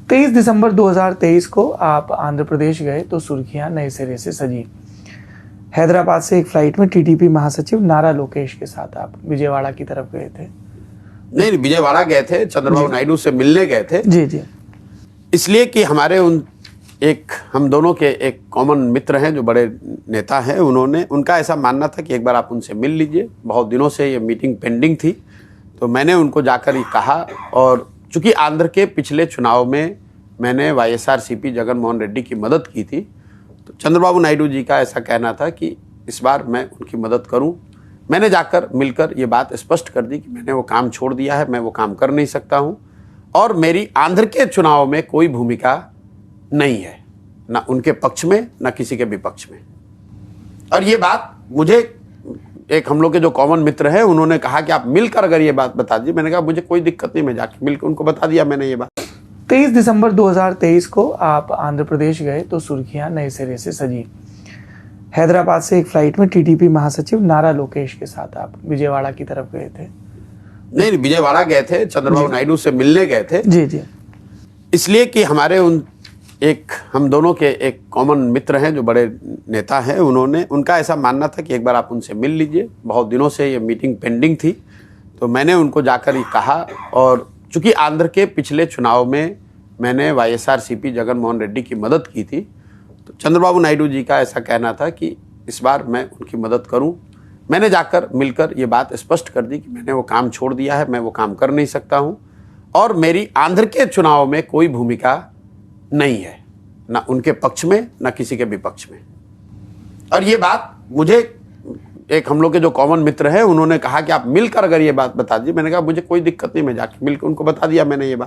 23 दिसंबर 2023 को आप आंध्र प्रदेश गए तो सुर्खियां नए सिरे से सजी। हैदराबाद से एक फ्लाइट में टीडीपी महासचिव नारा लोकेश के साथ आप विजयवाड़ा की तरफ गए थे। नहीं, विजयवाड़ा गए थे, चंद्रबाबू नायडू से मिलने गए थे। जी जी। इसलिए कि हमारे हम दोनों के एक कॉमन मित्र हैं जो बड़े नेता हैं, उनका ऐसा मानना था कि एक बार आप उनसे मिल लीजिए। बहुत दिनों से ये मीटिंग पेंडिंग थी, तो मैंने उनको जाकर ये कहा। और चूंकि आंध्र के पिछले चुनाव में मैंने वाईएसआरसीपी जगन मोहन रेड्डी की मदद की थी, तो चंद्रबाबू नायडू जी का ऐसा कहना था कि इस बार मैं उनकी मदद करूं। मैंने जाकर मिलकर ये बात स्पष्ट कर दी कि मैंने वो काम छोड़ दिया है, मैं वो काम कर नहीं सकता हूं और मेरी आंध्र के चुनाव में कोई भूमिका नहीं है, ना उनके पक्ष में ना किसी के विपक्ष में। और ये बात मुझे एक हम लोग के जो कॉमन मित्र हैं उन्होंने कहा कि आप मिलकर अगर ये बात बता दीजिए। मैंने कहा मुझे कोई दिक्कत नहीं, मैं जाके मिलकर उनको बता दिया मैंने ये बात। 23 दिसंबर 2023 को आप आंध्र प्रदेश गए तो सुर्खियां नए सिरे से सजी। हैदराबाद से एक फ्लाइट में टीडीपी महासचिव नारा लोकेश के साथ आप विजयवाड़ा की तरफ गए थे। नहीं, विजयवाड़ा गए थे, चंद्रबाबू नायडू से मिलने गए थे। जी जी। इसलिए कि हमारे हम दोनों के एक कॉमन मित्र हैं जो बड़े नेता हैं, उनका ऐसा मानना था कि एक बार आप उनसे मिल लीजिए। बहुत दिनों से ये मीटिंग पेंडिंग थी, तो मैंने उनको जाकर ये कहा। और चूंकि आंध्र के पिछले चुनाव में मैंने वाईएसआरसीपी जगन मोहन रेड्डी की मदद की थी, तो चंद्रबाबू नायडू जी का ऐसा कहना था कि इस बार मैं उनकी मदद करूं। मैंने जाकर मिलकर ये बात स्पष्ट कर दी कि मैंने वो काम छोड़ दिया है, मैं वो काम कर नहीं सकता हूं और मेरी आंध्र के चुनाव में कोई भूमिका नहीं है, ना उनके पक्ष में ना किसी के विपक्ष में। और ये बात मुझे एक हम लोग के जो कॉमन मित्र हैं उन्होंने कहा कि आप मिलकर अगर ये बात बता दीजिए। मैंने कहा मुझे कोई दिक्कत नहीं, मैं जाके मिलकर उनको बता दिया मैंने ये बात।